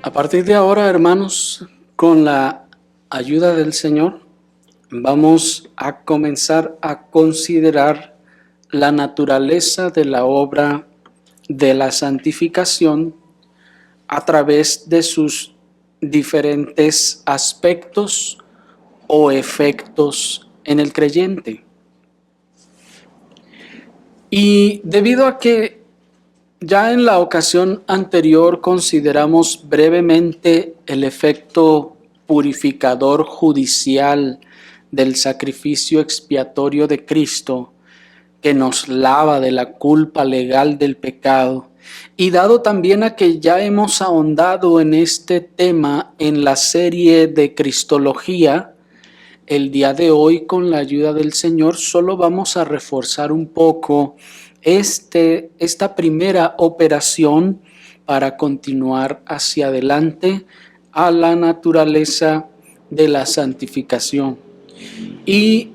A partir de ahora, hermanos, con la ayuda del Señor, vamos a comenzar a considerar la naturaleza de la obra de la santificación a través de sus diferentes aspectos o efectos en el creyente. Y debido a que ya en la ocasión anterior consideramos brevemente el efecto purificador judicial del sacrificio expiatorio de Cristo, que nos lava de la culpa legal del pecado, y dado también a que ya hemos ahondado en este tema en la serie de Cristología, el día de hoy, con la ayuda del Señor, solo vamos a reforzar un poco esta primera operación para continuar hacia adelante a la naturaleza de la santificación. Y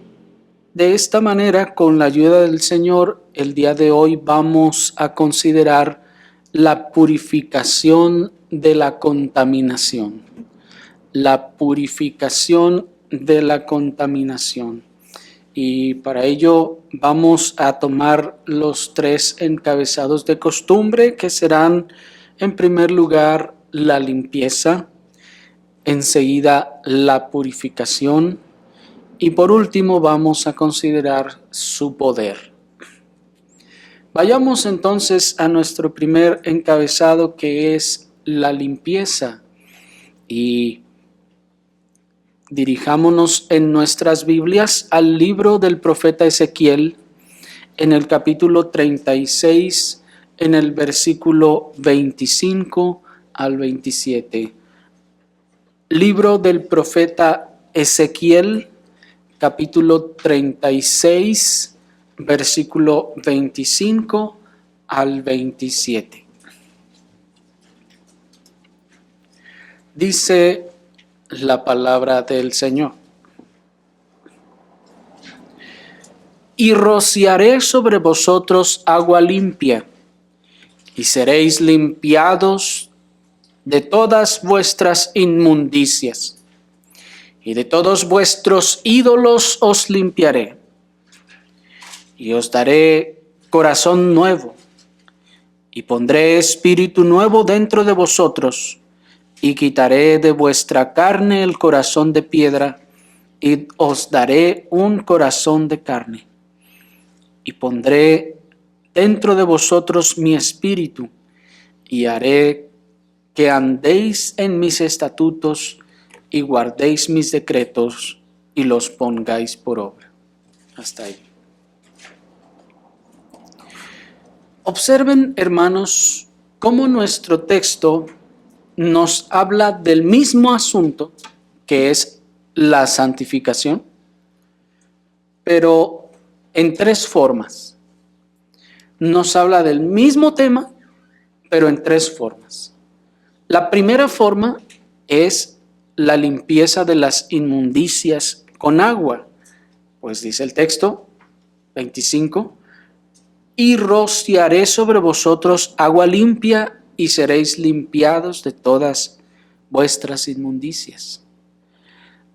de esta manera, con la ayuda del Señor, el día de hoy vamos a considerar la purificación de la contaminación. La purificación de la contaminación. Y para ello vamos a tomar los tres encabezados de costumbre, que serán, en primer lugar, la limpieza, enseguida la purificación, y por último vamos a considerar su poder. Vayamos entonces a nuestro primer encabezado, que es la limpieza, y dirijámonos en nuestras Biblias al libro del profeta Ezequiel, en el capítulo 36, en el versículo 25 al 27. Libro del profeta Ezequiel, capítulo 36, versículo 25 al 27. Dice la palabra del Señor: y rociaré sobre vosotros agua limpia, y seréis limpiados de todas vuestras inmundicias, y de todos vuestros ídolos os limpiaré, y os daré corazón nuevo, y pondré espíritu nuevo dentro de vosotros, y quitaré de vuestra carne el corazón de piedra, y os daré un corazón de carne. Y pondré dentro de vosotros mi espíritu, y haré que andéis en mis estatutos, y guardéis mis decretos, y los pongáis por obra. Hasta ahí. Observen, hermanos, cómo nuestro texto nos habla del mismo asunto, que es la santificación, pero en tres formas. Nos habla del mismo tema, pero en tres formas. La primera forma es la limpieza de las inmundicias con agua, pues dice el texto 25, y rociaré sobre vosotros agua limpia, y seréis limpiados de todas vuestras inmundicias.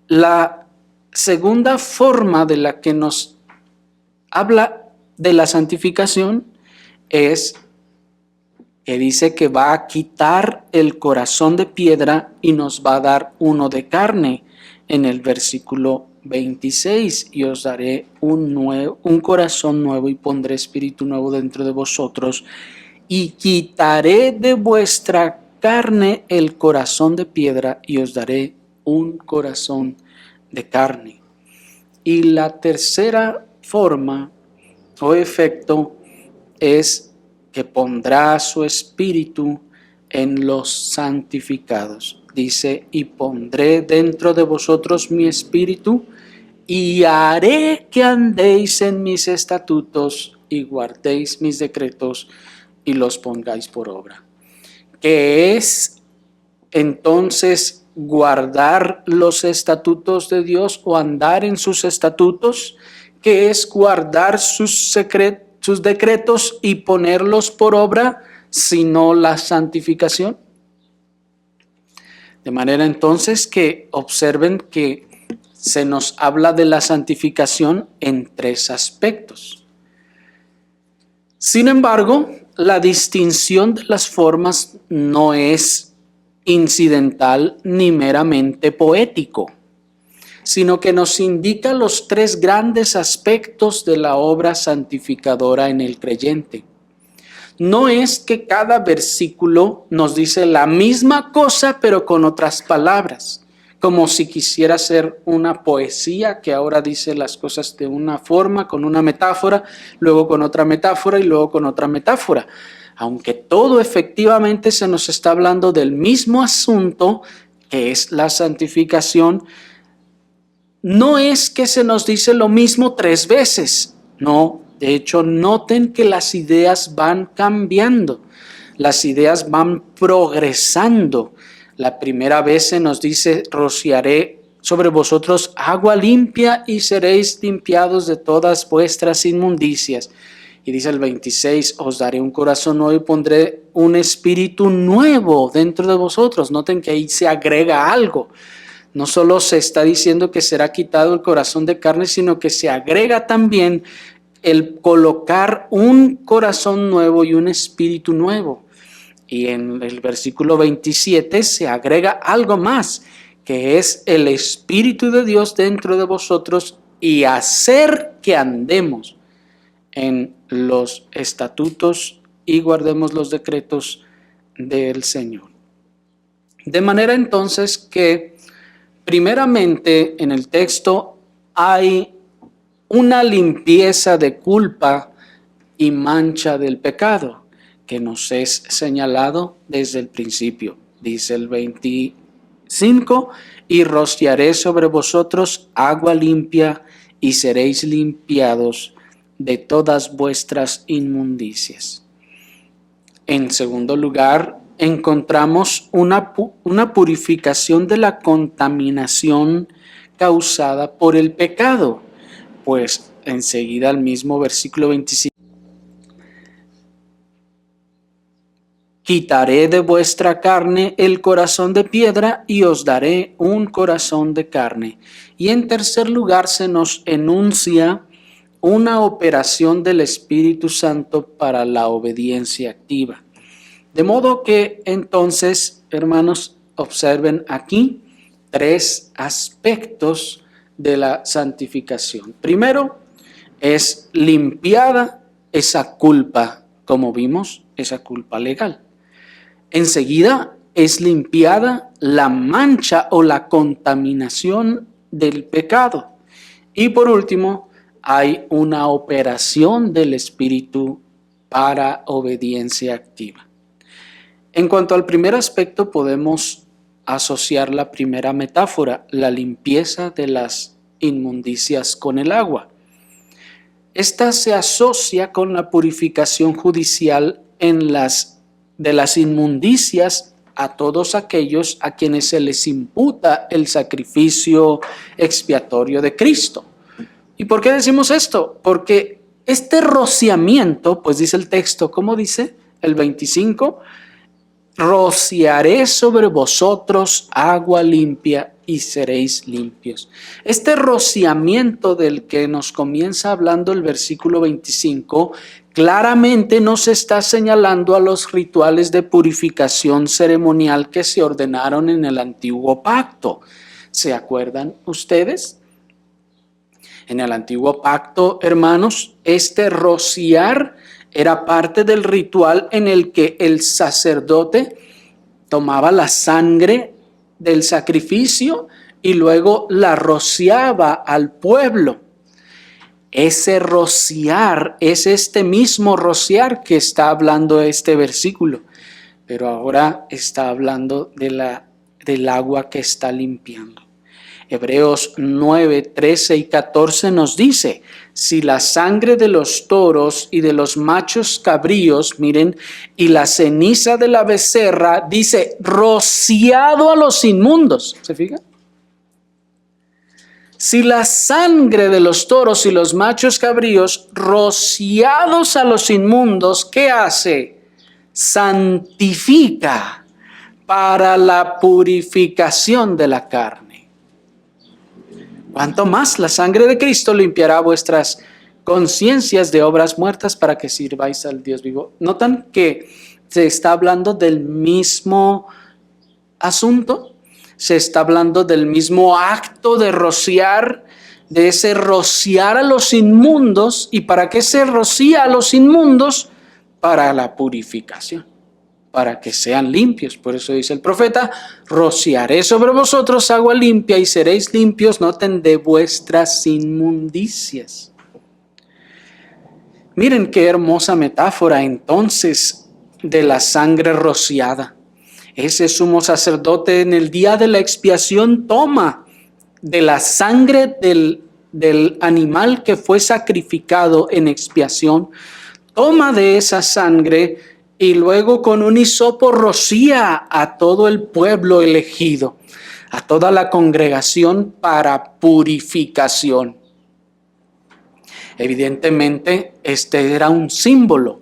La segunda forma de la que nos habla de la santificación es que dice que va a quitar el corazón de piedra y nos va a dar uno de carne, en el versículo 26, y os daré un corazón nuevo, y pondré espíritu nuevo dentro de vosotros, y quitaré de vuestra carne el corazón de piedra, y os daré un corazón de carne. Y la tercera forma o efecto es que pondrá su espíritu en los santificados. Dice: y pondré dentro de vosotros mi espíritu, y haré que andéis en mis estatutos, y guardéis mis decretos, y los pongáis por obra. ¿Qué es entonces guardar los estatutos de Dios o andar en sus estatutos? ¿Qué es guardar sus decretos y ponerlos por obra, sino la santificación? De manera entonces que observen que se nos habla de la santificación en tres aspectos. Sin embargo, la distinción de las formas no es incidental ni meramente poético, sino que nos indica los tres grandes aspectos de la obra santificadora en el creyente. No es que cada versículo nos dice la misma cosa, pero con otras palabras, como si quisiera ser una poesía que ahora dice las cosas de una forma, con una metáfora, luego con otra metáfora y luego con otra metáfora. Aunque todo efectivamente se nos está hablando del mismo asunto, que es la santificación, no es que se nos dice lo mismo tres veces, no. De hecho, noten que las ideas van cambiando, las ideas van progresando. La primera vez se nos dice, rociaré sobre vosotros agua limpia y seréis limpiados de todas vuestras inmundicias. Y dice el 26, os daré un corazón nuevo y pondré un espíritu nuevo dentro de vosotros. Noten que ahí se agrega algo. No solo se está diciendo que será quitado el corazón de carne, sino que se agrega también el colocar un corazón nuevo y un espíritu nuevo. Y en el versículo 27 se agrega algo más, que es el Espíritu de Dios dentro de vosotros y hacer que andemos en los estatutos y guardemos los decretos del Señor. De manera entonces que primeramente en el texto hay una limpieza de culpa y mancha del pecado que nos es señalado desde el principio. Dice el 25, y rociaré sobre vosotros agua limpia y seréis limpiados de todas vuestras inmundicias. En segundo lugar, encontramos una purificación de la contaminación causada por el pecado. Pues enseguida el mismo versículo 25. Quitaré de vuestra carne el corazón de piedra y os daré un corazón de carne. Y en tercer lugar se nos enuncia una operación del Espíritu Santo para la obediencia activa. De modo que entonces, hermanos, observen aquí tres aspectos de la santificación. Primero, es limpiada esa culpa, como vimos, esa culpa legal. Enseguida, es limpiada la mancha o la contaminación del pecado. Y por último, hay una operación del Espíritu para obediencia activa. En cuanto al primer aspecto, podemos asociar la primera metáfora, la limpieza de las inmundicias con el agua. Esta se asocia con la purificación judicial de las inmundicias a todos aquellos a quienes se les imputa el sacrificio expiatorio de Cristo. ¿Y por qué decimos esto? Porque este rociamiento, pues dice el texto, ¿cómo dice? El 25, rociaré sobre vosotros agua limpia y seréis limpios. Este rociamiento del que nos comienza hablando el versículo 25, claramente nos está señalando a los rituales de purificación ceremonial que se ordenaron en el antiguo pacto. ¿Se acuerdan ustedes? En el antiguo pacto, hermanos, este rociar era parte del ritual en el que el sacerdote tomaba la sangre del sacrificio y luego la rociaba al pueblo. Ese rociar es este mismo rociar que está hablando este versículo, pero ahora está hablando del agua que está limpiando. Hebreos 9, 13 y 14 nos dice, si la sangre de los toros y de los machos cabríos, miren, y la ceniza de la becerra, dice, rociado a los inmundos, ¿se fijan? Si la sangre de los toros y los machos cabríos, rociados a los inmundos, ¿qué hace? Santifica para la purificación de la carne. Cuanto más la sangre de Cristo limpiará vuestras conciencias de obras muertas para que sirváis al Dios vivo. ¿Notan que se está hablando del mismo asunto? Se está hablando del mismo acto de rociar, de ese rociar a los inmundos. ¿Y para qué se rocía a los inmundos? Para la purificación, para que sean limpios. Por eso dice el profeta: rociaré sobre vosotros agua limpia y seréis limpios, noten, de vuestras inmundicias. Miren qué hermosa metáfora entonces de la sangre rociada. Ese sumo sacerdote en el día de la expiación toma de la sangre del animal que fue sacrificado en expiación, toma de esa sangre y luego con un hisopo rocía a todo el pueblo elegido, a toda la congregación para purificación. Evidentemente, este era un símbolo.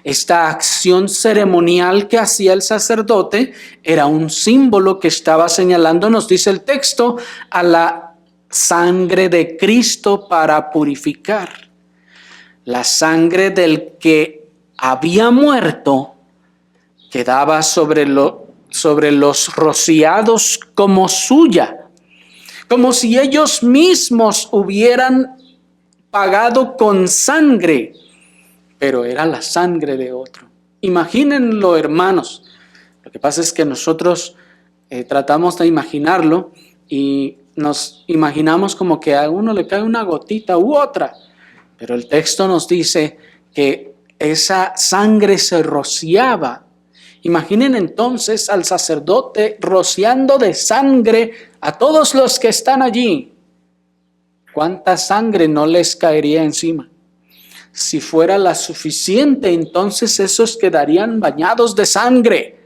Esta acción ceremonial que hacía el sacerdote era un símbolo que estaba señalando, nos dice el texto, a la sangre de Cristo para purificar. La sangre del que había muerto quedaba sobre los rociados como suya, como si ellos mismos hubieran pagado con sangre, pero era la sangre de otro. Imagínenlo, hermanos. Lo que pasa es que nosotros tratamos de imaginarlo y nos imaginamos como que a uno le cae una gotita u otra, pero el texto nos dice que esa sangre se rociaba. Imaginen entonces al sacerdote rociando de sangre a todos los que están allí. ¿Cuánta sangre no les caería encima? Si fuera la suficiente, entonces esos quedarían bañados de sangre.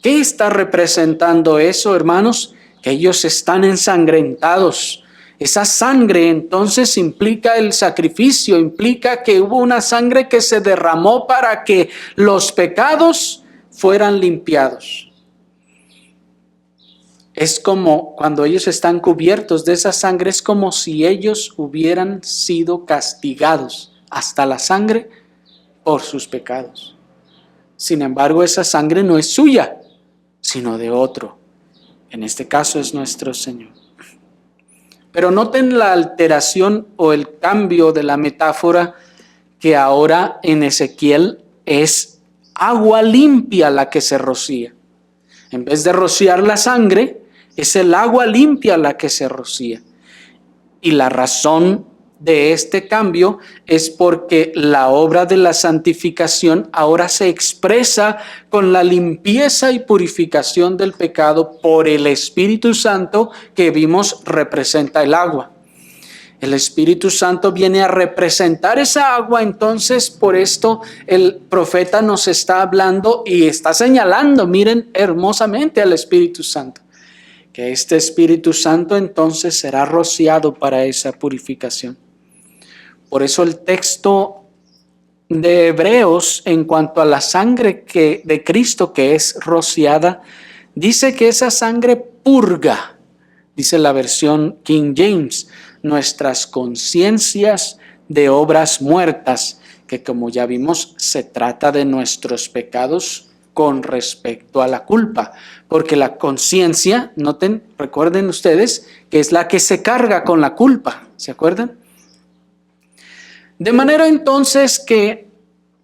¿Qué está representando eso, hermanos? Que ellos están ensangrentados. Esa sangre entonces implica el sacrificio, implica que hubo una sangre que se derramó para que los pecados fueran limpiados. Es como cuando ellos están cubiertos de esa sangre, es como si ellos hubieran sido castigados hasta la sangre por sus pecados. Sin embargo, esa sangre no es suya, sino de otro. En este caso es nuestro Señor. Pero noten la alteración o el cambio de la metáfora, que ahora en Ezequiel es agua limpia la que se rocía. En vez de rociar la sangre, es el agua limpia la que se rocía. Y la razón de este cambio es porque la obra de la santificación ahora se expresa con la limpieza y purificación del pecado por el Espíritu Santo que vimos representa el agua. El Espíritu Santo viene a representar esa agua, entonces por esto el profeta nos está hablando y está señalando, miren hermosamente al Espíritu Santo, que este Espíritu Santo entonces será rociado para esa purificación. Por eso el texto de Hebreos en cuanto a la sangre de Cristo que es rociada, dice que esa sangre purga, dice la versión King James, nuestras conciencias de obras muertas, que como ya vimos se trata de nuestros pecados con respecto a la culpa, porque la conciencia, recuerden ustedes, que es la que se carga con la culpa, ¿se acuerdan? De manera entonces que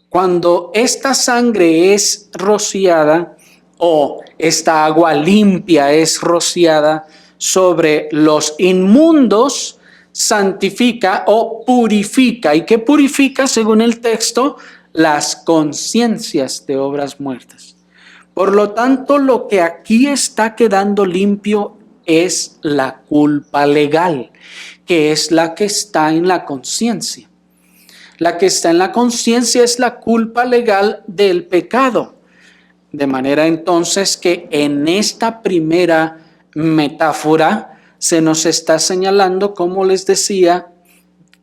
cuando esta sangre es rociada o esta agua limpia es rociada sobre los inmundos, santifica o purifica. ¿Y qué purifica según el texto? Las conciencias de obras muertas. Por lo tanto, lo que aquí está quedando limpio es la culpa legal, que es la que está en la conciencia. La que está en la conciencia es la culpa legal del pecado. De manera entonces que en esta primera metáfora se nos está señalando, como les decía,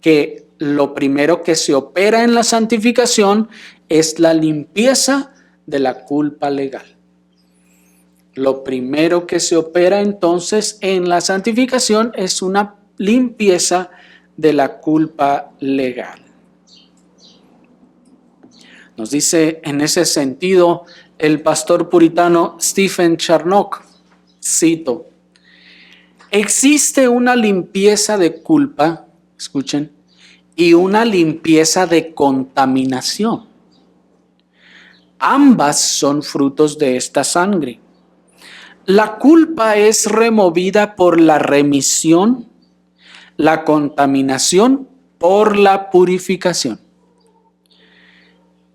que lo primero que se opera en la santificación es la limpieza de la culpa legal. Lo primero que se opera entonces en la santificación es una limpieza de la culpa legal. Nos dice en ese sentido el pastor puritano Stephen Charnock, cito: existe una limpieza de culpa, escuchen, y una limpieza de contaminación. Ambas son frutos de esta sangre. La culpa es removida por la remisión, la contaminación por la purificación.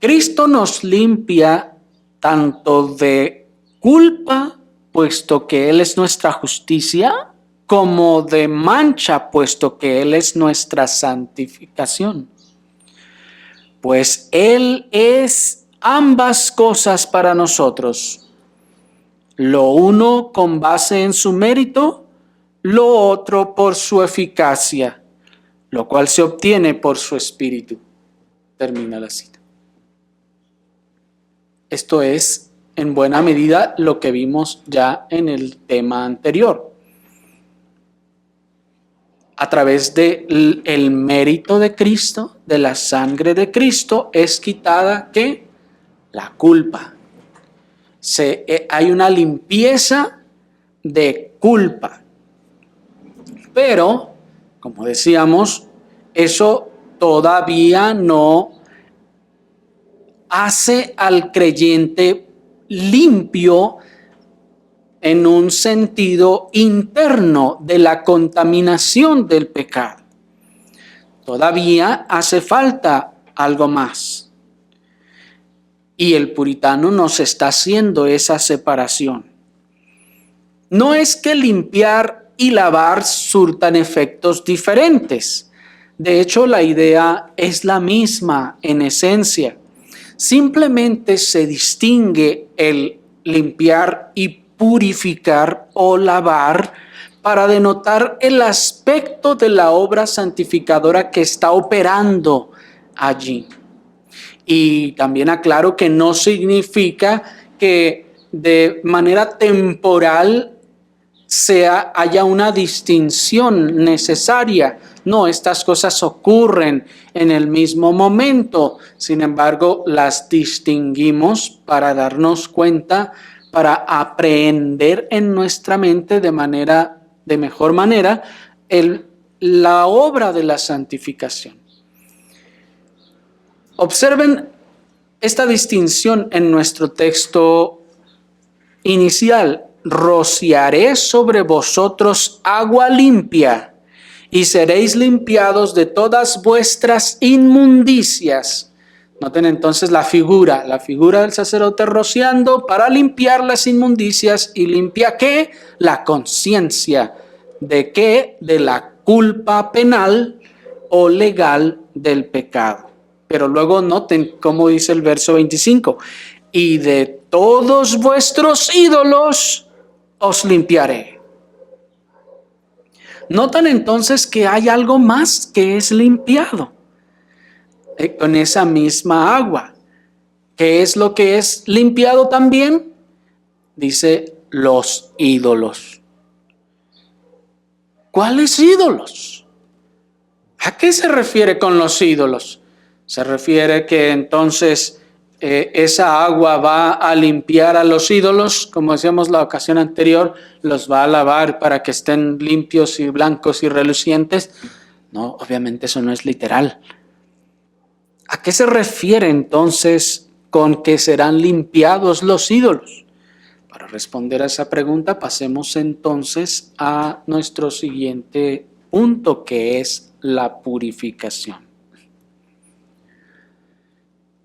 Cristo nos limpia tanto de culpa, puesto que Él es nuestra justicia, como de mancha, puesto que Él es nuestra santificación. Pues Él es ambas cosas para nosotros, lo uno con base en su mérito, lo otro por su eficacia, lo cual se obtiene por su espíritu. Termina la cita. Esto es en buena medida lo que vimos ya en el tema anterior. A través del mérito de Cristo, de la sangre de Cristo, es quitada ¿qué? La culpa. Hay una limpieza de culpa. Pero, como decíamos, eso todavía no hace al creyente limpio en un sentido interno de la contaminación del pecado. Todavía hace falta algo más. Y el puritano nos está haciendo esa separación. No es que limpiar y lavar surtan efectos diferentes. De hecho, la idea es la misma en esencia. Simplemente se distingue el limpiar y purificar o lavar para denotar el aspecto de la obra santificadora que está operando allí. Y también aclaro que no significa que de manera temporal haya una distinción necesaria. No, estas cosas ocurren en el mismo momento. Sin embargo, las distinguimos para darnos cuenta, para aprehender en nuestra mente de mejor manera, la obra de la santificación. Observen esta distinción en nuestro texto inicial. Rociaré sobre vosotros agua limpia y seréis limpiados de todas vuestras inmundicias. Noten entonces la figura del sacerdote rociando para limpiar las inmundicias. ¿Y limpia qué? La conciencia. ¿De qué? De la culpa penal o legal del pecado. Pero luego noten cómo dice el verso 25. Y de todos vuestros ídolos os limpiaré. Notan entonces que hay algo más que es limpiado con esa misma agua. ¿Qué es lo que es limpiado también? Dice los ídolos. ¿Cuáles ídolos? ¿A qué se refiere con los ídolos? Se refiere que entonces esa agua va a limpiar a los ídolos, como decíamos la ocasión anterior, los va a lavar para que estén limpios y blancos y relucientes. No, obviamente eso no es literal. ¿A qué se refiere entonces con que serán limpiados los ídolos? Para responder a esa pregunta, pasemos entonces a nuestro siguiente punto, que es la purificación.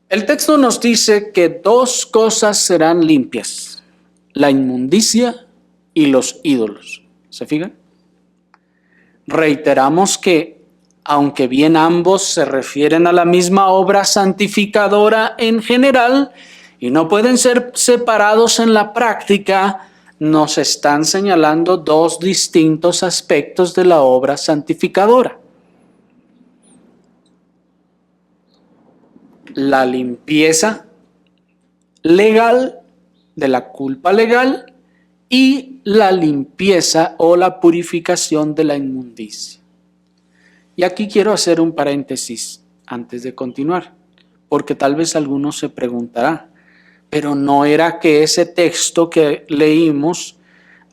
El texto nos dice que dos cosas serán limpias: la inmundicia y los ídolos. ¿Se fijan? Reiteramos que, aunque bien ambos se refieren a la misma obra santificadora en general y no pueden ser separados en la práctica, nos están señalando dos distintos aspectos de la obra santificadora: la limpieza legal de la culpa legal y la limpieza o la purificación de la inmundicia. Y aquí quiero hacer un paréntesis antes de continuar, porque tal vez alguno se preguntará, pero ¿no era que ese texto que leímos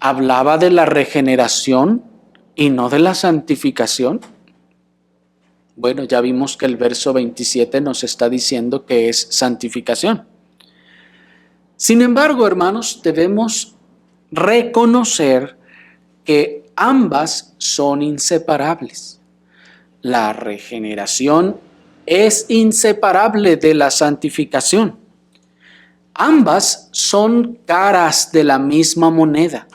hablaba de la regeneración y no de la santificación? Bueno, ya vimos que el verso 27 nos está diciendo que es santificación. Sin embargo, hermanos, debemos reconocer que ambas son inseparables. La regeneración es inseparable de la santificación. Ambas son caras de la misma moneda.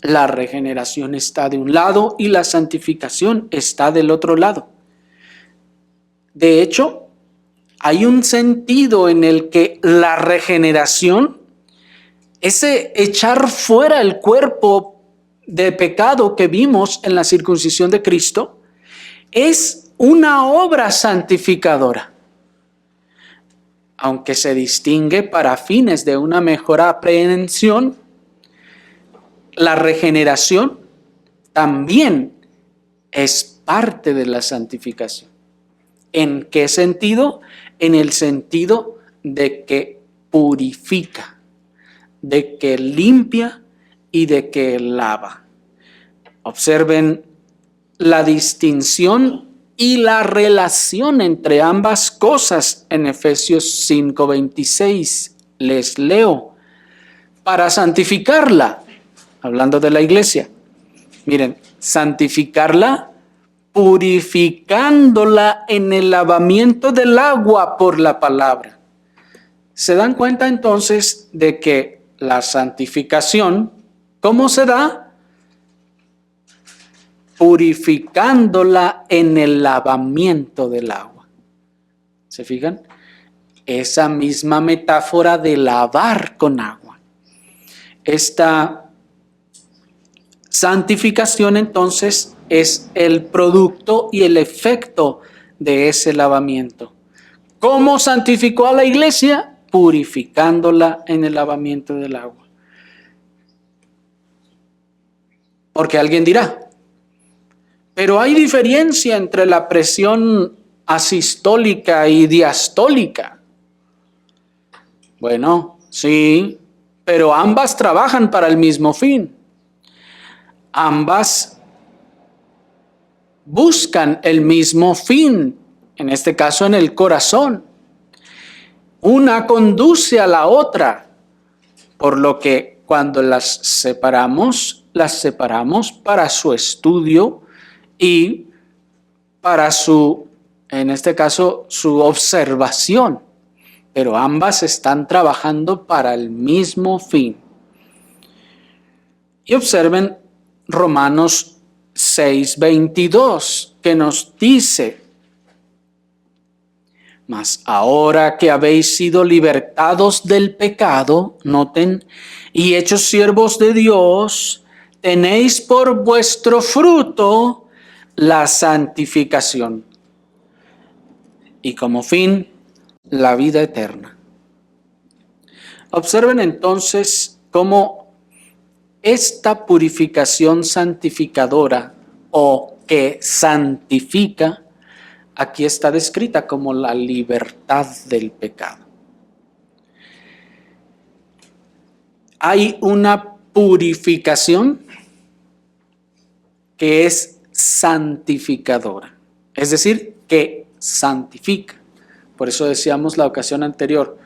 La regeneración está de un lado y la santificación está del otro lado. De hecho, hay un sentido en el que la regeneración, ese echar fuera el cuerpo de pecado que vimos en la circuncisión de Cristo, es una obra santificadora. Aunque se distingue para fines de una mejor aprehensión, la regeneración también es parte de la santificación. ¿En qué sentido? En el sentido de que purifica, de que limpia y de que lava. Observen la distinción y la relación entre ambas cosas en Efesios 5:26. Les leo. Para santificarla, hablando de la iglesia, miren, santificarla purificándola en el lavamiento del agua por la palabra. ¿Se dan cuenta entonces de que la santificación, cómo se da? Purificándola en el lavamiento del agua. ¿Se fijan? Esa misma metáfora de lavar con agua. Esta santificación entonces es el producto y el efecto de ese lavamiento. ¿Cómo santificó a la iglesia? Purificándola en el lavamiento del agua. Porque alguien dirá, pero hay diferencia entre la presión asistólica y diastólica. Bueno, sí, pero ambas trabajan para el mismo fin. Ambas buscan el mismo fin, en este caso en el corazón. Una conduce a la otra, por lo que cuando las separamos para su estudio y para su, en este caso, su observación. Pero ambas están trabajando para el mismo fin. Y observen Romanos 6:22, que nos dice: mas ahora que habéis sido libertados del pecado, noten, y hechos siervos de Dios, tenéis por vuestro fruto la santificación, y como fin, la vida eterna. Observen entonces cómo esta purificación santificadora o que santifica, aquí está descrita como la libertad del pecado. Hay una purificación que es santificadora, es decir, que santifica. Por eso decíamos la ocasión anterior,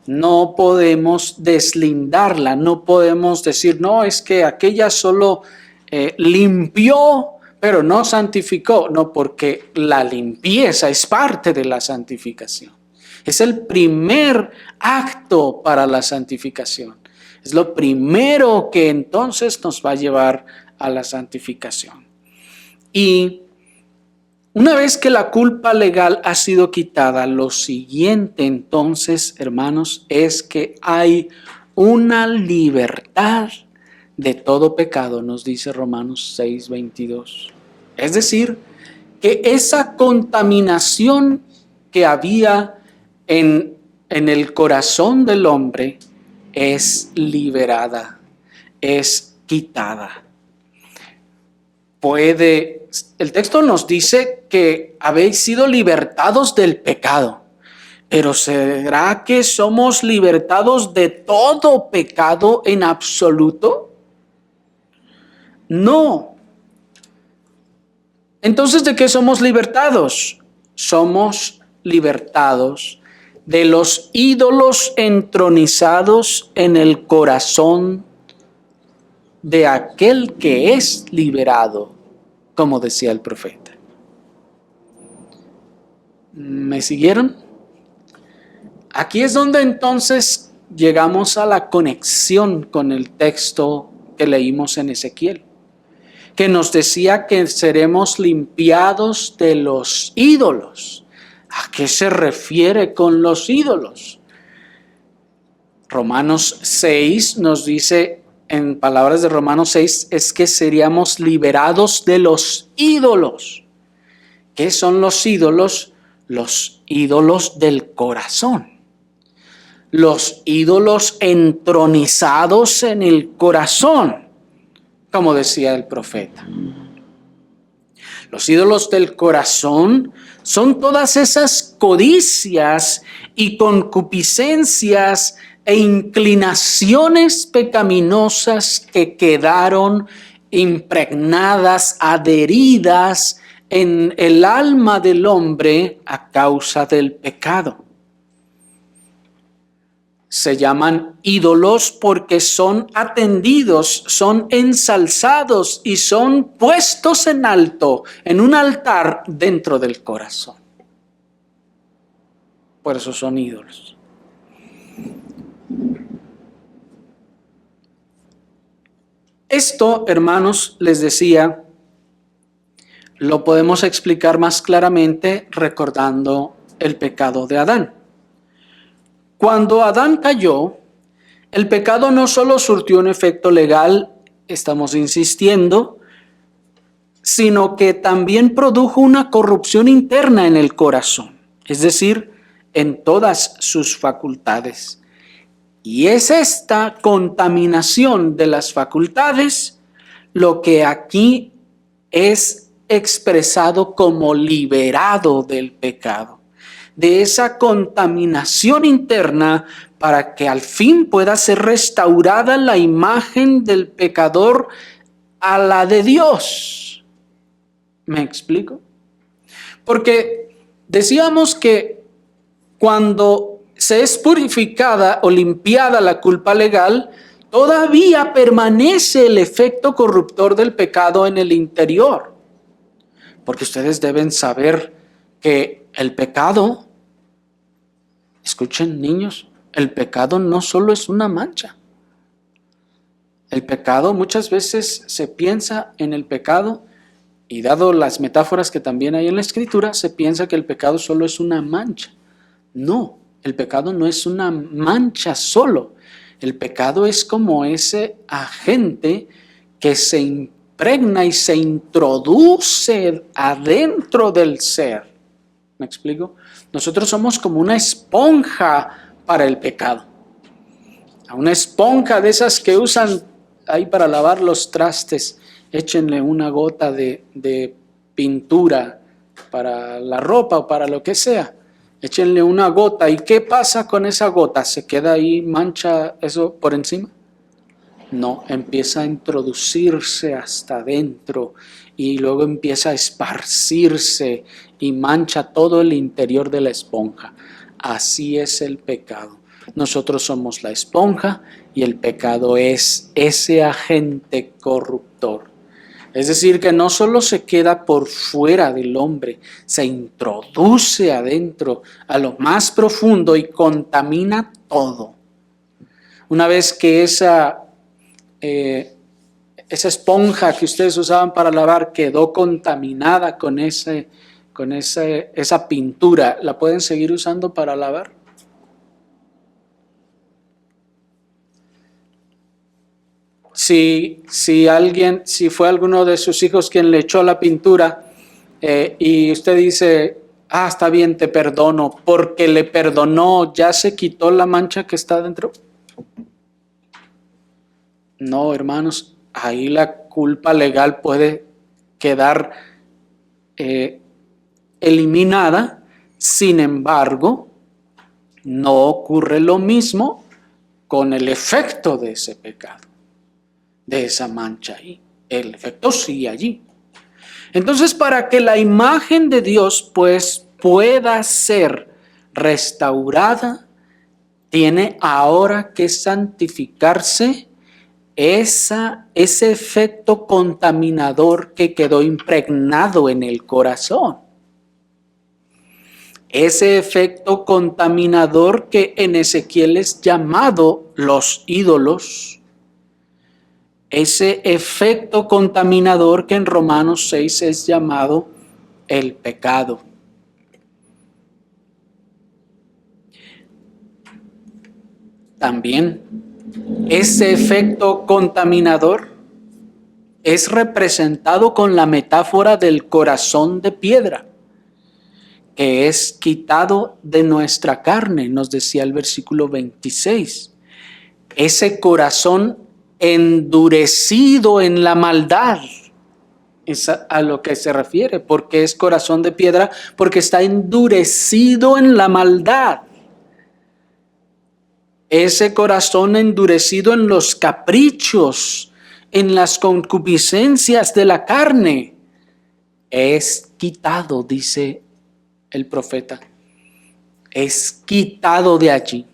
no podemos deslindarla, no podemos decir, no, es que aquella solo limpió, pero no santificó. No, porque la limpieza es parte de la santificación. Es el primer acto para la santificación. Es lo primero que entonces nos va a llevar a la santificación. Y una vez que la culpa legal ha sido quitada, lo siguiente entonces, hermanos, es que hay una libertad de todo pecado, nos dice Romanos 6:22. Es decir, que esa contaminación que había en el corazón del hombre es liberada. es quitada. El texto nos dice que habéis sido libertados del pecado, pero ¿será que somos libertados de todo pecado en absoluto? No. Entonces, ¿de qué somos libertados? Somos libertados de los ídolos entronizados en el corazón de aquel que es liberado, como decía el profeta. ¿Me siguieron? Aquí es donde entonces llegamos a la conexión con el texto que leímos en Ezequiel, que nos decía que seremos limpiados de los ídolos. ¿A qué se refiere con los ídolos? Romanos 6 nos dice, en palabras de Romanos 6, es que seríamos liberados de los ídolos. ¿Qué son los ídolos? Los ídolos del corazón. Los ídolos entronizados en el corazón, como decía el profeta. Los ídolos del corazón son todas esas codicias y concupiscencias e inclinaciones pecaminosas que quedaron impregnadas, adheridas en el alma del hombre a causa del pecado. Se llaman ídolos porque son atendidos, son ensalzados y son puestos en alto, en un altar dentro del corazón. Por eso son ídolos. Esto, hermanos, les decía, lo podemos explicar más claramente recordando el pecado de Adán. Cuando Adán cayó, el pecado no solo surtió un efecto legal, estamos insistiendo, sino que también produjo una corrupción interna en el corazón, es decir, en todas sus facultades. Y es esta contaminación de las facultades lo que aquí es expresado como liberado del pecado, de esa contaminación interna para que al fin pueda ser restaurada la imagen del pecador a la de Dios. ¿Me explico? Porque decíamos que cuando se es purificada o limpiada la culpa legal, todavía permanece el efecto corruptor del pecado en el interior. Porque ustedes deben saber que el pecado, escuchen niños, el pecado no solo es una mancha. El pecado, muchas veces se piensa en el pecado, y dado las metáforas que también hay en la Escritura, se piensa que el pecado solo es una mancha. No, el pecado no es una mancha solo. El pecado es como ese agente que se impregna y se introduce adentro del ser. ¿Me explico? Nosotros somos como una esponja para el pecado. Una esponja de esas que usan ahí para lavar los trastes. Échenle una gota de pintura para la ropa o para lo que sea. Échenle una gota. ¿Y qué pasa con esa gota? ¿Se queda ahí, mancha eso por encima? No, empieza a introducirse hasta adentro y luego empieza a esparcirse y mancha todo el interior de la esponja. Así es el pecado. Nosotros somos la esponja y el pecado es ese agente corruptor. Es decir, que no solo se queda por fuera del hombre, se introduce adentro a lo más profundo y contamina todo. Una vez que esa esponja que ustedes usaban para lavar quedó contaminada con esa pintura, ¿la pueden seguir usando para lavar? Si fue alguno de sus hijos quien le echó la pintura y usted dice, está bien, te perdono, porque le perdonó, ¿ya se quitó la mancha que está dentro? No, hermanos, ahí la culpa legal puede quedar eliminada. Sin embargo, no ocurre lo mismo con el efecto de ese pecado, de esa mancha ahí. El efecto sigue allí. Entonces, para que la imagen de Dios pues pueda ser restaurada, tiene ahora que santificarse ese efecto contaminador que quedó impregnado en el corazón. Ese efecto contaminador que en Ezequiel es llamado los ídolos. Ese efecto contaminador que en Romanos 6 es llamado el pecado. También ese efecto contaminador es representado con la metáfora del corazón de piedra, que es quitado de nuestra carne, nos decía el versículo 26. Ese corazón endurecido en la maldad, es a lo que se refiere. Porque es corazón de piedra, porque está endurecido en la maldad. Ese corazón endurecido en los caprichos, en las concupiscencias de la carne, es quitado, dice el profeta. Es quitado de allí.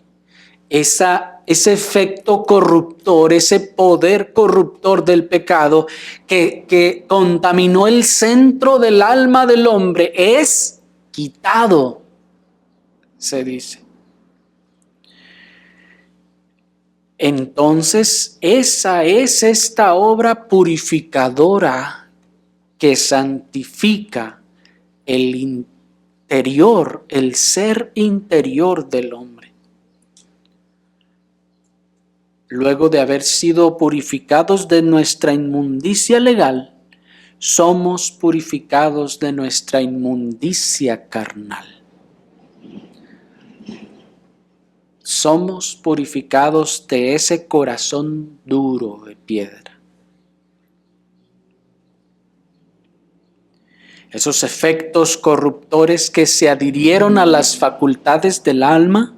Ese efecto corruptor, ese poder corruptor del pecado que contaminó el centro del alma del hombre, es quitado, se dice. Entonces, esa es esta obra purificadora que santifica el interior, el ser interior del hombre. Luego de haber sido purificados de nuestra inmundicia legal, somos purificados de nuestra inmundicia carnal. Somos purificados de ese corazón duro de piedra. Esos efectos corruptores que se adhirieron a las facultades del alma,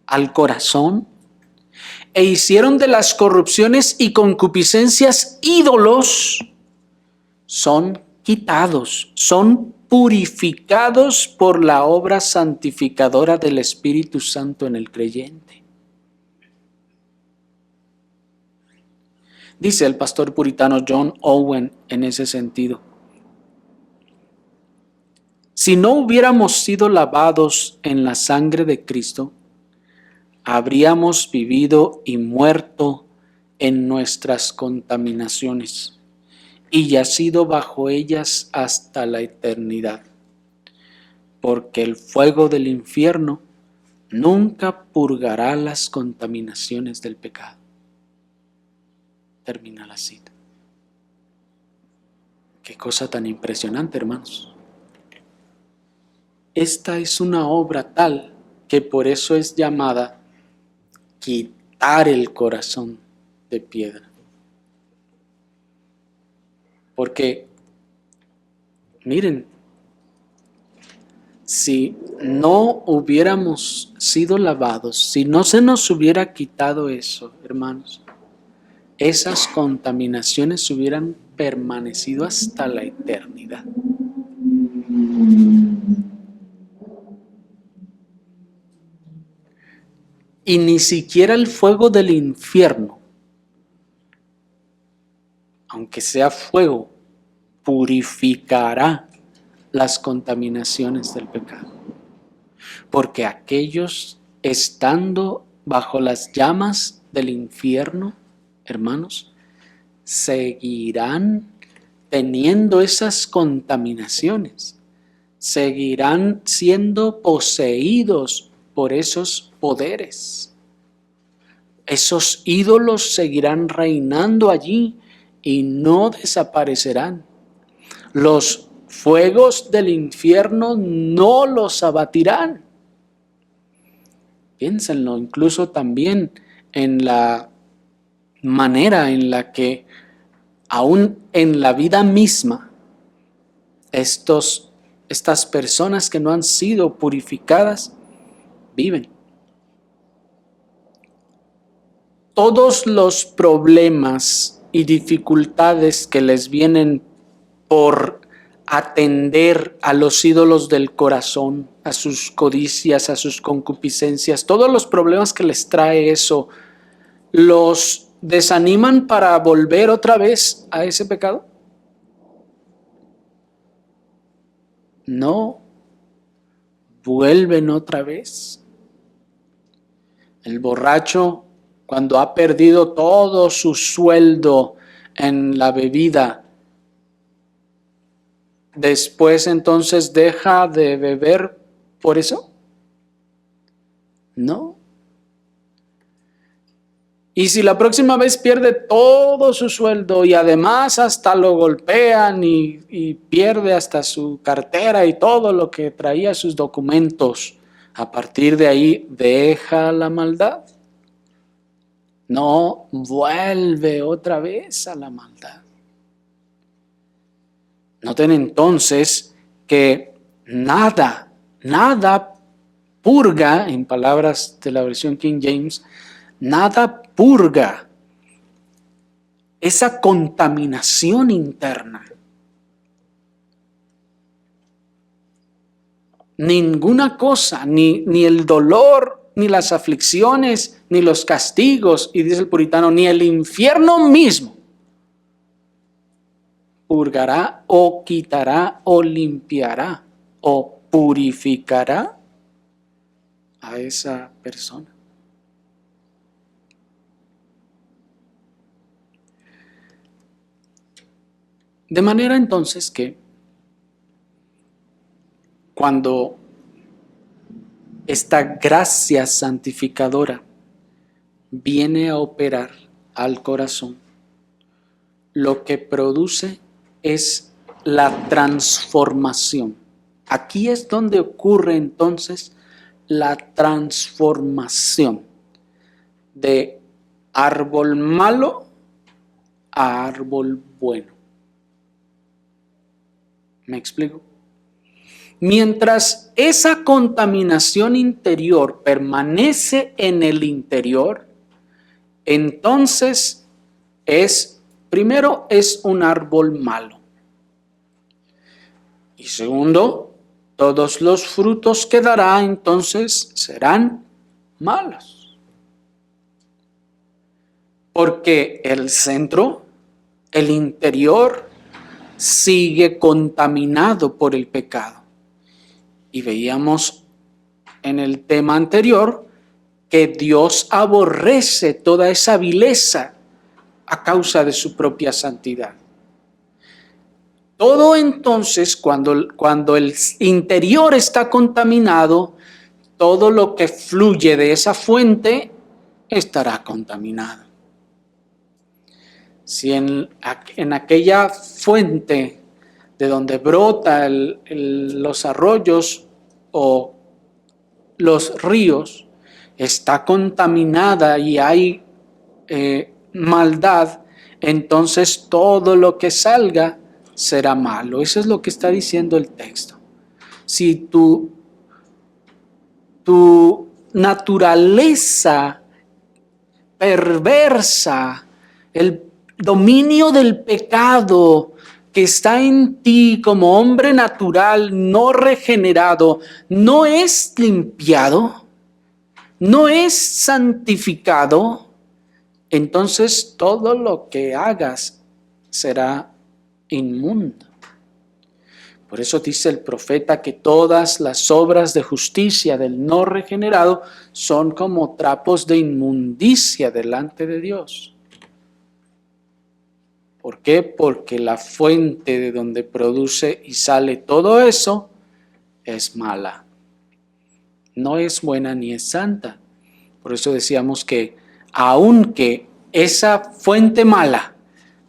al corazón, e hicieron de las corrupciones y concupiscencias ídolos, son quitados, son purificados por la obra santificadora del Espíritu Santo en el creyente. Dice el pastor puritano John Owen en ese sentido: si no hubiéramos sido lavados en la sangre de Cristo, habríamos vivido y muerto en nuestras contaminaciones y yacido bajo ellas hasta la eternidad, porque el fuego del infierno nunca purgará las contaminaciones del pecado. Termina la cita. Qué cosa tan impresionante, hermanos. Esta es una obra tal que por eso es llamada quitar el corazón de piedra. Porque, miren, si no hubiéramos sido lavados, si no se nos hubiera quitado eso, hermanos, esas contaminaciones hubieran permanecido hasta la eternidad. Y ni siquiera el fuego del infierno, aunque sea fuego, purificará las contaminaciones del pecado. Porque aquellos estando bajo las llamas del infierno, hermanos, seguirán teniendo esas contaminaciones, seguirán siendo poseídos por esos poderes. Esos ídolos seguirán reinando allí y no desaparecerán. Los fuegos del infierno no los abatirán. Piénsenlo incluso también en la manera en la que aún en la vida misma estas personas que no han sido purificadas viven. Todos los problemas y dificultades que les vienen por atender a los ídolos del corazón, a sus codicias, a sus concupiscencias, todos los problemas que les trae eso, ¿los desaniman para volver otra vez a ese pecado? No, vuelven otra vez. El borracho, cuando ha perdido todo su sueldo en la bebida, después entonces deja de beber por eso. No. Y si la próxima vez pierde todo su sueldo y además hasta lo golpean y pierde hasta su cartera y todo lo que traía sus documentos, a partir de ahí deja la maldad. No, vuelve otra vez a la maldad. Noten entonces que nada purga, en palabras de la versión King James, nada purga esa contaminación interna. Ninguna cosa, ni el dolor, ni las aflicciones, ni los castigos, y dice el puritano, ni el infierno mismo purgará o quitará o limpiará o purificará a esa persona. De manera entonces que cuando esta gracia santificadora viene a operar al corazón, lo que produce es la transformación. Aquí es donde ocurre entonces la transformación de árbol malo a árbol bueno. ¿Me explico? Mientras esa contaminación interior permanece en el interior, entonces primero es un árbol malo. Y segundo, todos los frutos que dará entonces serán malos. Porque el centro, el interior, sigue contaminado por el pecado. Y veíamos en el tema anterior que Dios aborrece toda esa vileza a causa de su propia santidad. Todo entonces, cuando el interior está contaminado, todo lo que fluye de esa fuente estará contaminado. Si en aquella fuente de donde brota los arroyos o los ríos está contaminada y hay maldad, entonces todo lo que salga será malo. Eso es lo que está diciendo el texto. Si tu naturaleza perversa, el dominio del pecado que está en ti como hombre natural no regenerado, no es limpiado, no es santificado, entonces todo lo que hagas será inmundo. Por eso dice el profeta que todas las obras de justicia del no regenerado son como trapos de inmundicia delante de Dios. ¿Por qué? Porque la fuente de donde produce y sale todo eso es mala. No es buena ni es santa. Por eso decíamos que aunque esa fuente mala,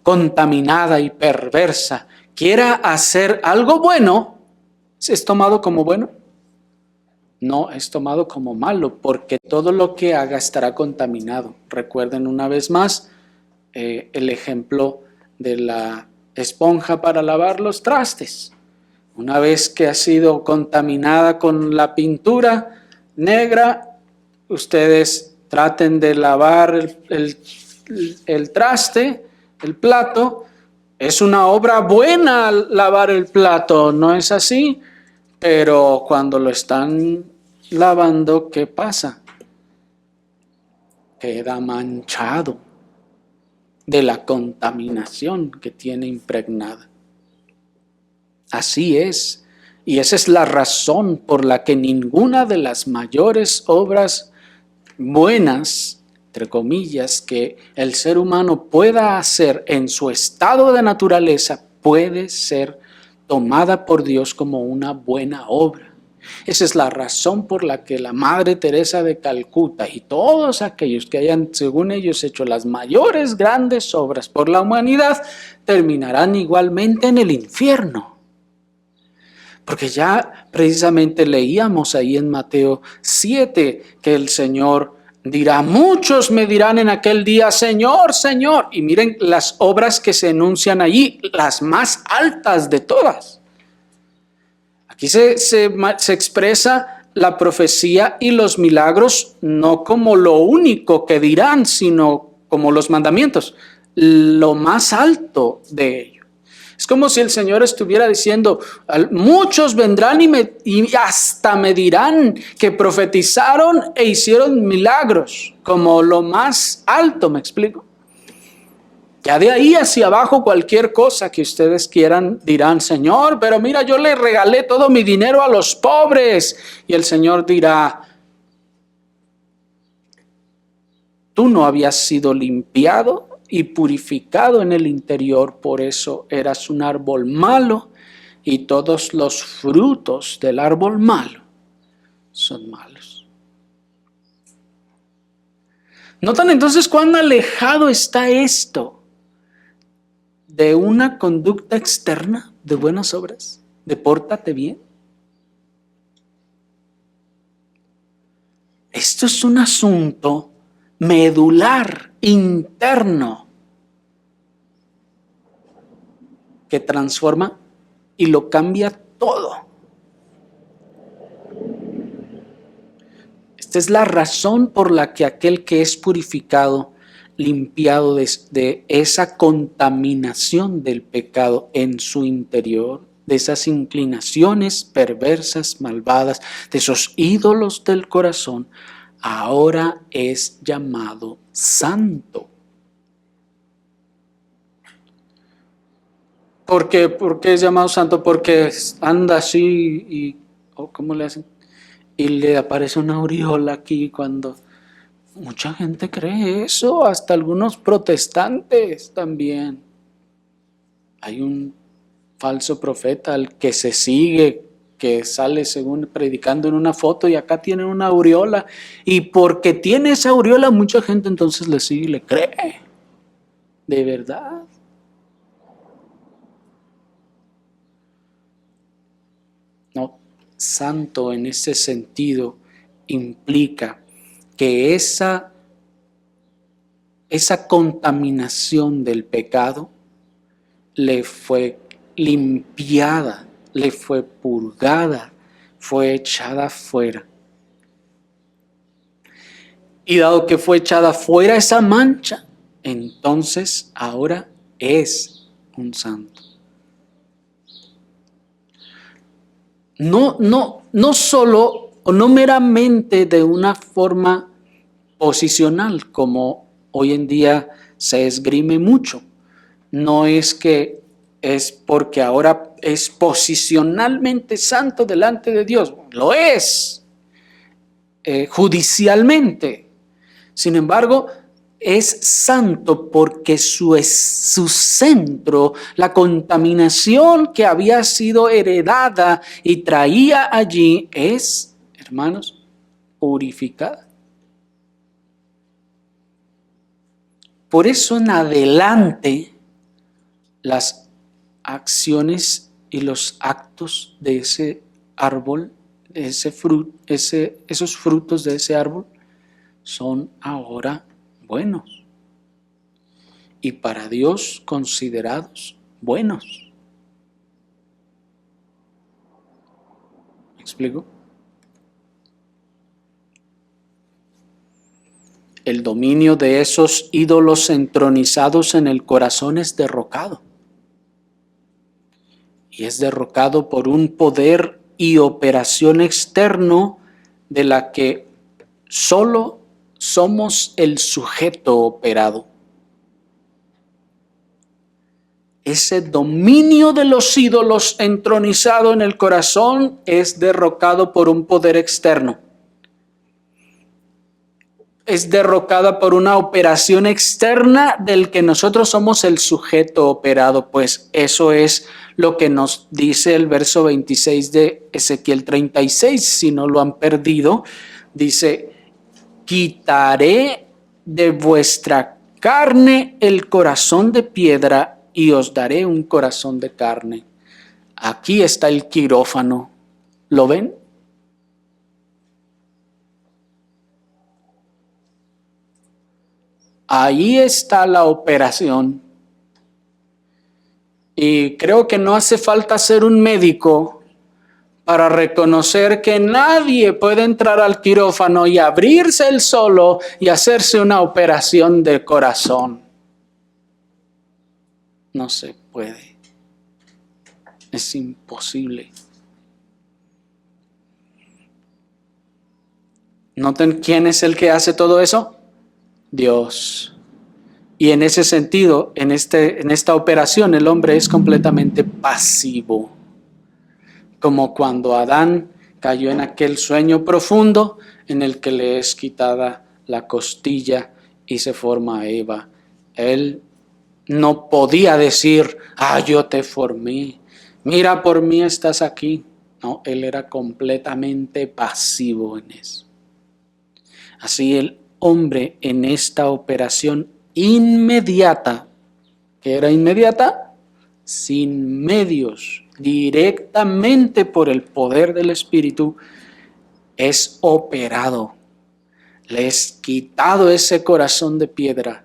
contaminada y perversa, quiera hacer algo bueno, ¿es tomado como bueno? No, es tomado como malo, porque todo lo que haga estará contaminado. Recuerden una vez más el ejemplo de la esponja para lavar los trastes. Una vez que ha sido contaminada con la pintura negra, ustedes traten de lavar el traste, el plato. Es una obra buena lavar el plato, ¿no es así? Pero cuando lo están lavando, ¿qué pasa? Queda manchado de la contaminación que tiene impregnada. Así es, y esa es la razón por la que ninguna de las mayores obras buenas, entre comillas, que el ser humano pueda hacer en su estado de naturaleza puede ser tomada por Dios como una buena obra. Esa es la razón por la que la Madre Teresa de Calcuta y todos aquellos que hayan, según ellos, hecho las mayores grandes obras por la humanidad, terminarán igualmente en el infierno. Porque ya precisamente leíamos ahí en Mateo 7 que el Señor dirá, muchos me dirán en aquel día, Señor, Señor. Y miren las obras que se enuncian allí, las más altas de todas. Aquí se expresa la profecía y los milagros no como lo único que dirán, sino como los mandamientos, lo más alto de ellos. Es como si el Señor estuviera diciendo, muchos vendrán y hasta me dirán que profetizaron e hicieron milagros, como lo más alto, ¿me explico? Ya de ahí hacia abajo cualquier cosa que ustedes quieran dirán, Señor, pero mira, yo le regalé todo mi dinero a los pobres. Y el Señor dirá, tú no habías sido limpiado y purificado en el interior, por eso eras un árbol malo y todos los frutos del árbol malo son malos. ¿Notan entonces cuán alejado está esto de una conducta externa de buenas obras, de pórtate bien? Esto es un asunto medular, interno, que transforma y lo cambia todo. Esta es la razón por la que aquel que es purificado, limpiado de esa contaminación del pecado en su interior, de esas inclinaciones perversas, malvadas, de esos ídolos del corazón, ahora es llamado santo. ¿Por qué es llamado santo? Porque anda así y, ¿cómo le hacen? Y le aparece una aureola aquí cuando mucha gente cree eso, hasta algunos protestantes también. Hay un falso profeta al que se sigue, que sale según predicando en una foto y acá tiene una aureola. Y porque tiene esa aureola mucha gente entonces le sigue y le cree. ¿De verdad? No, santo en ese sentido implica que esa contaminación del pecado le fue limpiada, le fue purgada, fue echada fuera. Y dado que fue echada fuera esa mancha, entonces ahora es un santo. No solo o no meramente de una forma posicional, como hoy en día se esgrime mucho. No es que es porque ahora es posicionalmente santo delante de Dios. Lo es judicialmente. Sin embargo, es santo porque su centro, la contaminación que había sido heredada y traía allí es, hermanos, purificada. Por eso en adelante las acciones y los actos de ese árbol, de esos frutos de ese árbol son ahora buenos. y para Dios considerados buenos. ¿Me explico? El dominio de esos ídolos entronizados en el corazón es derrocado. Y es derrocado por un poder y operación externo de la que solo somos el sujeto operado. Ese dominio de los ídolos entronizado en el corazón es derrocado por un poder externo. Es derrocada por una operación externa del que nosotros somos el sujeto operado, pues eso es lo que nos dice el verso 26 de Ezequiel 36, si no lo han perdido, dice, quitaré de vuestra carne el corazón de piedra y os daré un corazón de carne. Aquí está el quirófano, ¿lo ven? Ahí está la operación. Y creo que no hace falta ser un médico para reconocer que nadie puede entrar al quirófano y abrirse él solo y hacerse una operación de corazón. No se puede. Es imposible. ¿Noten quién es el que hace todo eso? Dios. Y en ese sentido, en esta operación, el hombre es completamente pasivo. Como cuando Adán cayó en aquel sueño profundo en el que le es quitada la costilla y se forma Eva. Él no podía decir, yo te formé, mira, por mí estás aquí. No, él era completamente pasivo en eso. Así el hombre en esta operación inmediata, que era inmediata, sin medios, directamente por el poder del Espíritu, es operado. Le es quitado ese corazón de piedra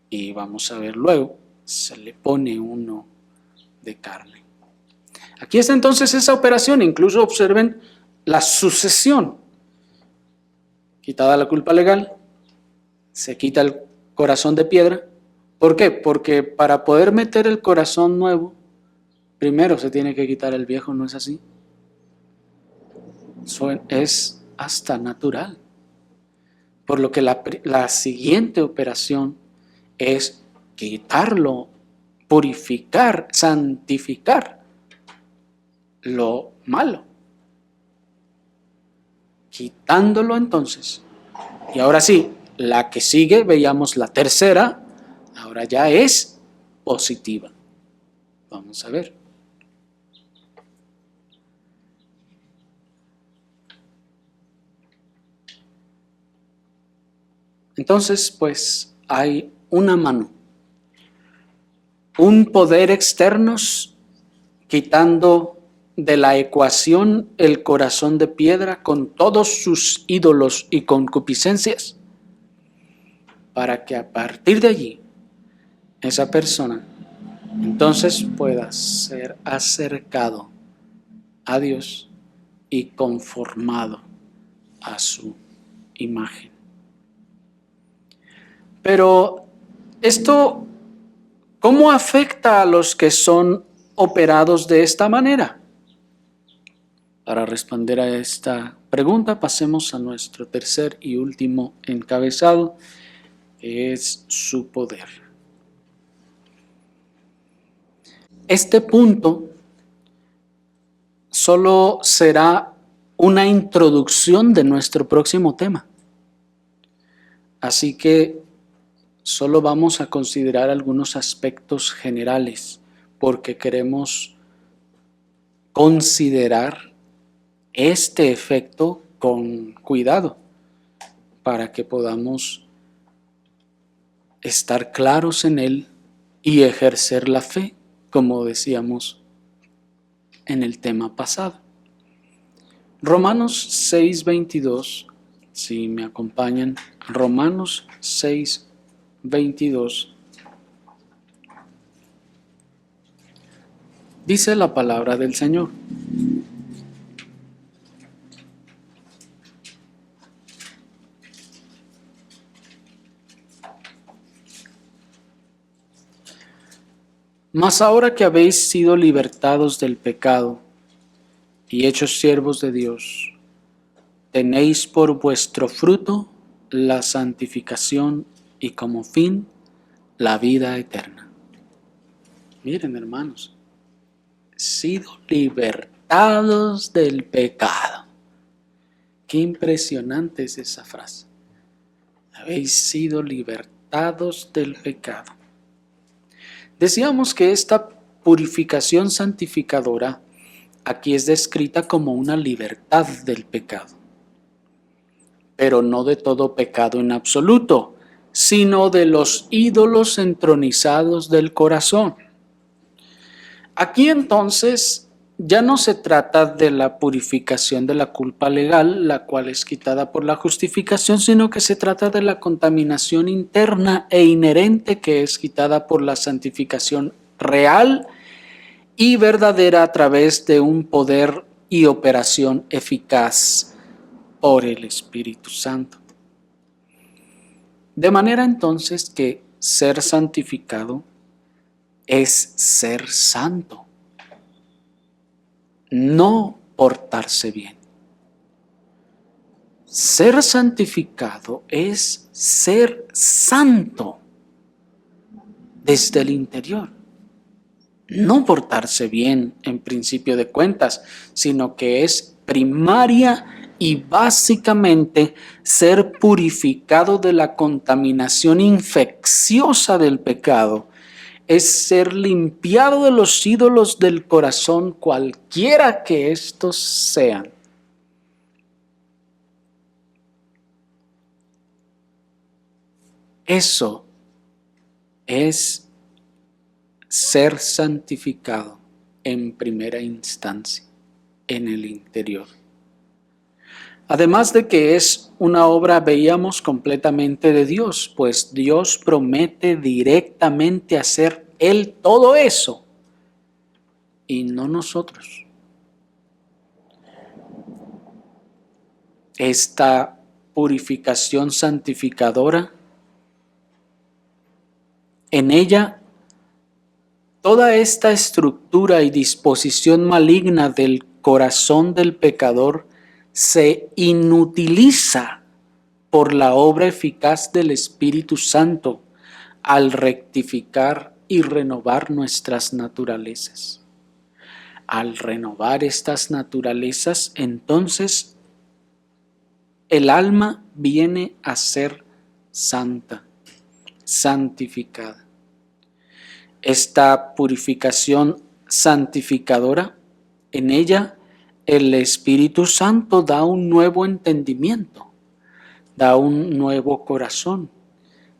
y vamos a ver luego, se le pone uno de carne. Aquí está entonces esa operación, incluso observen la sucesión. Quitada la culpa legal, se quita el corazón de piedra. ¿Por qué? Porque para poder meter el corazón nuevo, primero se tiene que quitar el viejo, ¿no es así? Eso es hasta natural. Por lo que la siguiente operación es quitarlo, purificar, santificar lo malo. Quitándolo entonces. Y ahora sí, la que sigue, veíamos la tercera, ahora ya es positiva. Vamos a ver. Entonces, pues, hay una mano, un poder externo quitando de la ecuación el corazón de piedra con todos sus ídolos y concupiscencias, para que a partir de allí esa persona entonces pueda ser acercado a Dios y conformado a su imagen. Pero esto, ¿cómo afecta a los que son operados de esta manera? Para responder a esta pregunta, pasemos a nuestro tercer y último encabezado, que es su poder. Este punto solo será una introducción de nuestro próximo tema. Así que solo vamos a considerar algunos aspectos generales, porque queremos considerar este efecto con cuidado, para que podamos estar claros en él y ejercer la fe, como decíamos en el tema pasado. Romanos 6:22, si me acompañan, Romanos 6:22. 22. Dice la palabra del Señor. Mas ahora que habéis sido libertados del pecado y hechos siervos de Dios, tenéis por vuestro fruto la santificación y como fin la vida eterna. Miren, hermanos, sido libertados del pecado. Qué impresionante es esa frase. Habéis sido libertados del pecado. Decíamos que esta purificación santificadora aquí es descrita como una libertad del pecado, pero no de todo pecado en absoluto, sino de los ídolos entronizados del corazón. Aquí entonces ya no se trata de la purificación de la culpa legal, la cual es quitada por la justificación, sino que se trata de la contaminación interna e inherente que es quitada por la santificación real y verdadera a través de un poder y operación eficaz por el Espíritu Santo. De manera entonces que ser santificado es ser santo, no portarse bien. Ser santificado es ser santo desde el interior. No portarse bien en principio de cuentas, sino que es primaria y básicamente ser purificado de la contaminación infecciosa del pecado. Es ser limpiado de los ídolos del corazón, cualquiera que estos sean. Eso es ser santificado en primera instancia, en el interior. Además de que es una obra, veíamos, completamente de Dios, pues Dios promete directamente hacer Él todo eso y no nosotros. Esta purificación santificadora, en ella, toda esta estructura y disposición maligna del corazón del pecador se inutiliza por la obra eficaz del Espíritu Santo al rectificar y renovar nuestras naturalezas. Al renovar estas naturalezas, entonces, el alma viene a ser santa, santificada. Esta purificación santificadora, en ella el Espíritu Santo da un nuevo entendimiento, da un nuevo corazón,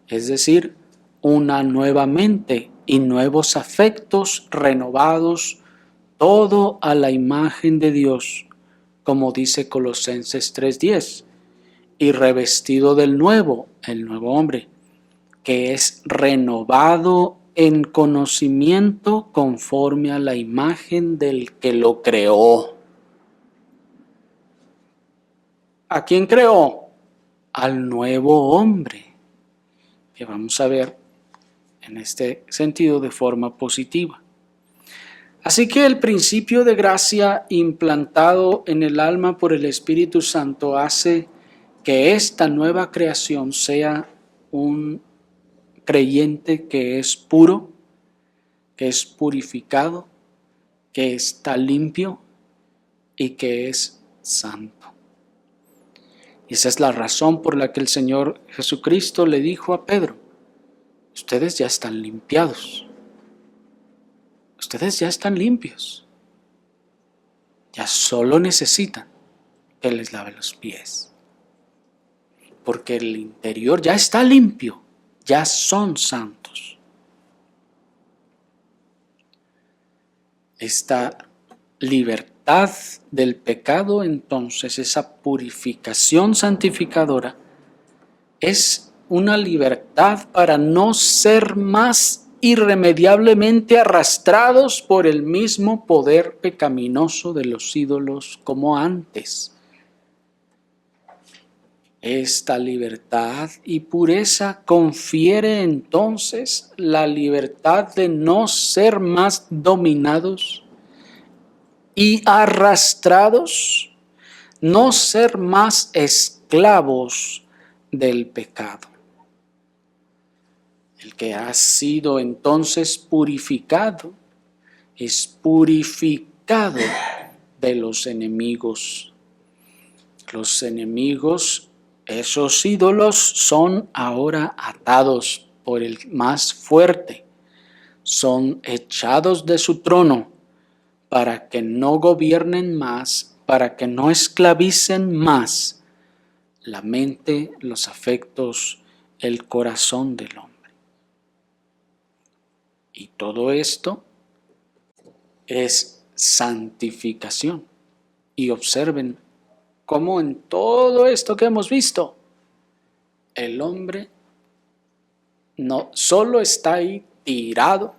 es decir, una nueva mente y nuevos afectos renovados, todo a la imagen de Dios, como dice Colosenses 3:10, y revestido del nuevo, el nuevo hombre, que es renovado en conocimiento conforme a la imagen del que lo creó. ¿A quién creó? Al nuevo hombre, que vamos a ver en este sentido de forma positiva. Así que el principio de gracia implantado en el alma por el Espíritu Santo hace que esta nueva creación sea un creyente que es puro, que es purificado, que está limpio y que es santo. Y esa es la razón por la que el Señor Jesucristo le dijo a Pedro: ustedes ya están limpiados, ustedes ya están limpios, ya solo necesitan que les lave los pies, porque el interior ya está limpio, ya son santos. Esta libertad del pecado, entonces, esa purificación santificadora, es una libertad para no ser más irremediablemente arrastrados por el mismo poder pecaminoso de los ídolos como antes. Esta libertad y pureza confiere entonces la libertad de no ser más dominados y arrastrados, no ser más esclavos del pecado. El que ha sido entonces purificado, es purificado de los enemigos. Los enemigos, esos ídolos, son ahora atados por el más fuerte. Son echados de su trono para que no gobiernen más, para que no esclavicen más la mente, los afectos, el corazón del hombre. Y todo esto es santificación. Y observen cómo en todo esto que hemos visto, el hombre no solo está ahí tirado,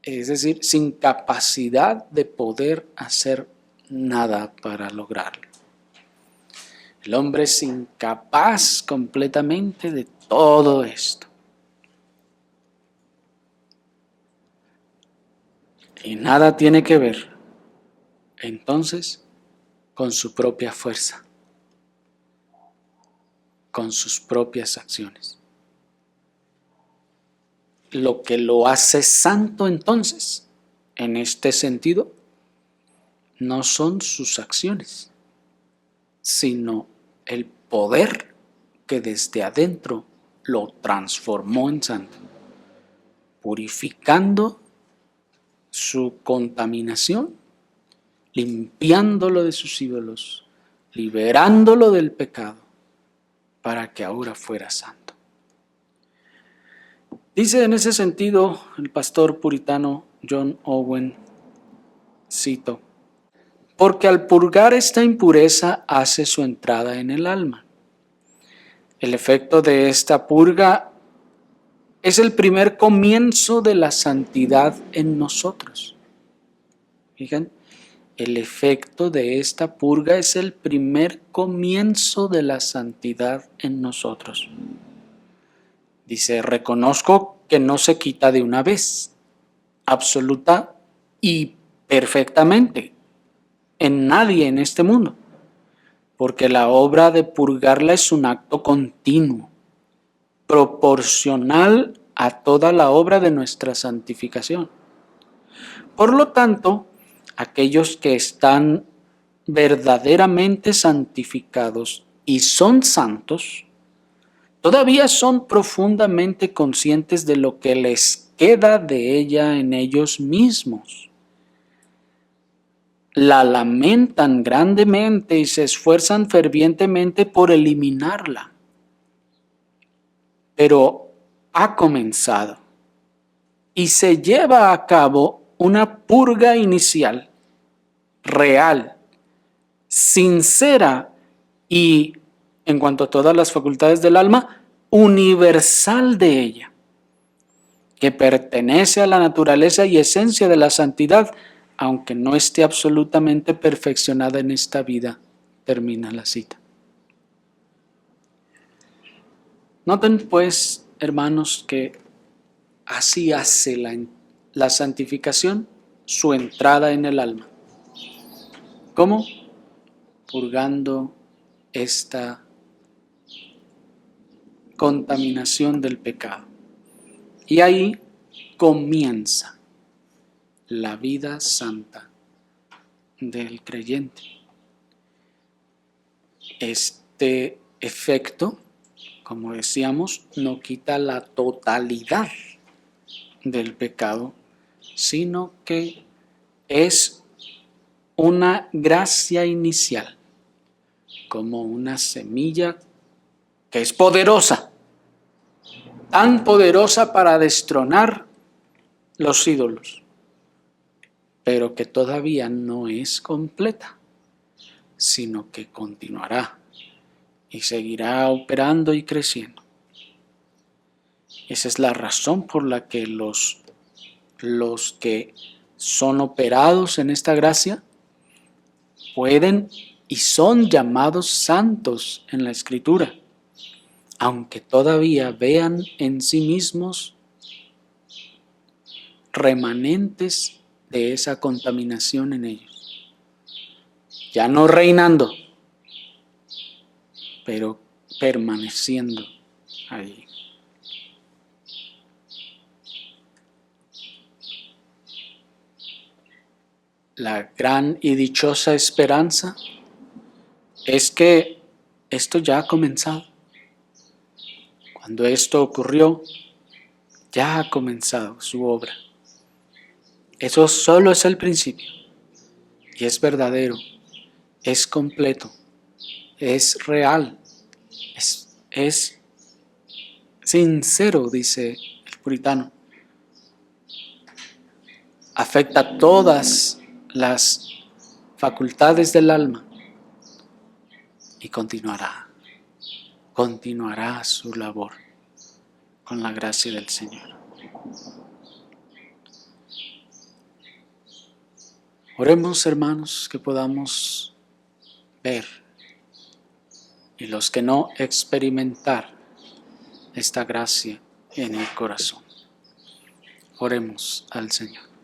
es decir, sin capacidad de poder hacer nada para lograrlo. El hombre es incapaz completamente de todo esto. Y nada tiene que ver, entonces, con su propia fuerza, con sus propias acciones. Lo que lo hace santo entonces, en este sentido, no son sus acciones, sino el poder que desde adentro lo transformó en santo, purificando su contaminación, limpiándolo de sus ídolos, liberándolo del pecado, para que ahora fuera santo. Dice en ese sentido el pastor puritano John Owen, cito, porque al purgar esta impureza hace su entrada en el alma. El efecto de esta purga es el primer comienzo de la santidad en nosotros. Fíjense, el efecto de esta purga es el primer comienzo de la santidad en nosotros. Dice, reconozco que no se quita de una vez, absoluta y perfectamente, en nadie en este mundo, porque la obra de purgarla es un acto continuo, proporcional a toda la obra de nuestra santificación. Por lo tanto, aquellos que están verdaderamente santificados y son santos, todavía son profundamente conscientes de lo que les queda de ella en ellos mismos. La lamentan grandemente y se esfuerzan fervientemente por eliminarla. Pero ha comenzado y se lleva a cabo una purga inicial, real, sincera y, en cuanto a todas las facultades del alma, universal de ella, que pertenece a la naturaleza y esencia de la santidad, aunque no esté absolutamente perfeccionada en esta vida. Termina la cita. Noten pues, hermanos, que así hace la santificación su entrada en el alma. ¿Cómo? Purgando esta contaminación del pecado. Y ahí comienza la vida santa del creyente. Este efecto, como decíamos, no quita la totalidad del pecado, sino que es una gracia inicial, como una semilla que es poderosa, tan poderosa para destronar los ídolos, pero que todavía no es completa, sino que continuará y seguirá operando y creciendo. Esa es la razón por la que los que son operados en esta gracia pueden y son llamados santos en la Escritura, aunque todavía vean en sí mismos remanentes de esa contaminación en ellos. Ya no reinando, pero permaneciendo allí. La gran y dichosa esperanza es que esto ya ha comenzado. Cuando esto ocurrió, ya ha comenzado su obra. Eso solo es el principio. Y es verdadero, es completo, es real, es sincero, dice el puritano. Afecta todas las facultades del alma y continuará su labor con la gracia del Señor. Oremos, hermanos, que podamos ver y los que no experimentar esta gracia en el corazón. Oremos al Señor.